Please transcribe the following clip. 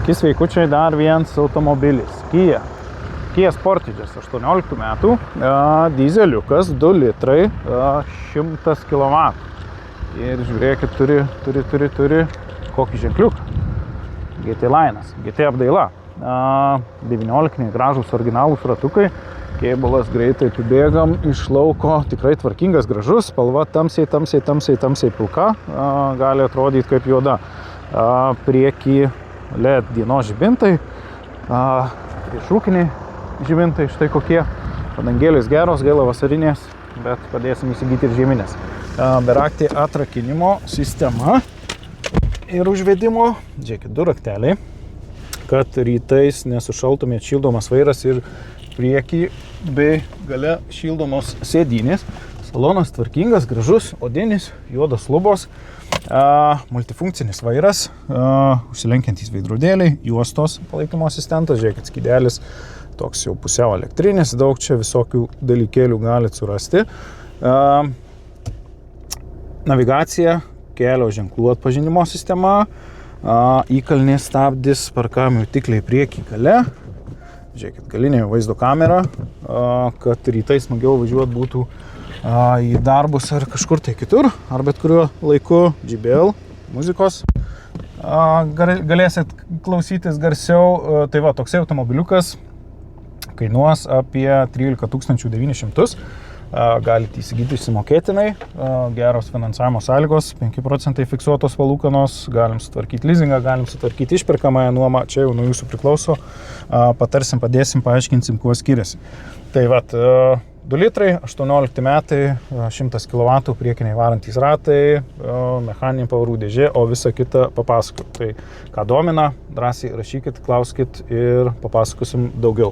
Sveiki, sveikučiai, dar vienas automobilis. Kia Sportage'as 18 metų, dizeliukas, 2 litrai, 100 kW. Ir žiūrėkit, turi kokį ženkliuką. GT Linas, GT apdaila. 19 gražus originalūs ratukai. Kėbulas greitai apibėgam iš lauko, tikrai tvarkingas, gražus, spalva tamsiai pilka, gali atrodyti kaip juoda. Prieky LED dienos žibintai, priešrūkiniai žibintai, štai kokie. Padangėlės geros, gaila vasarinės, bet padėsim įsigyti ir žieminės. Beraktė atrakinimo sistema ir užvedimo, žiūrėkit, 2 rakteliai, kad rytais nesušaltumėt, šildomas vairas ir priekį bei gale šildomos sėdynės. Salonas tvarkingas, gražus, odinis, juodas lubos, multifunkcinis vairas, užsilenkiantys veidrodėliai, juostos palaikymo asistentas, žiūrėkit, skydelis, toks jau pusiau elektrinis, daug čia visokių dalykėlių galit surasti. Navigacija, kelio ženklų atpažinimo sistema, įkalnės stabdis, parkavimo jutikliai priekį gale. Žiūrėkit, galinė vaizdo kamera, kad rytais smagiau važiuoti būtų į darbus ar kažkur tai kitur, ar bet kuriuo laiku. JBL muzikos galėsit klausytis garsiau. Tai va, toksai automobiliukas kainuos apie 13 900. Galite įsigyti išsimokėtinai, geros finansavimo sąlygos, 5% fiksuotos palūkanos, galim sutvarkyti leasingą, galim sutvarkyti išperkamąją nuomą, čia jau nuo jūsų priklauso, patarsim, padėsim, paaiškinsim, kuo skiriasi. Tai vat, 2 litrai, 18 metai, 100 kW, priekiniai varantys ratai, mechaniniai pavarų dėžė, o visą kitą papasakot. Tai ką domina, drąsiai rašykit, klauskit ir papasakosim daugiau.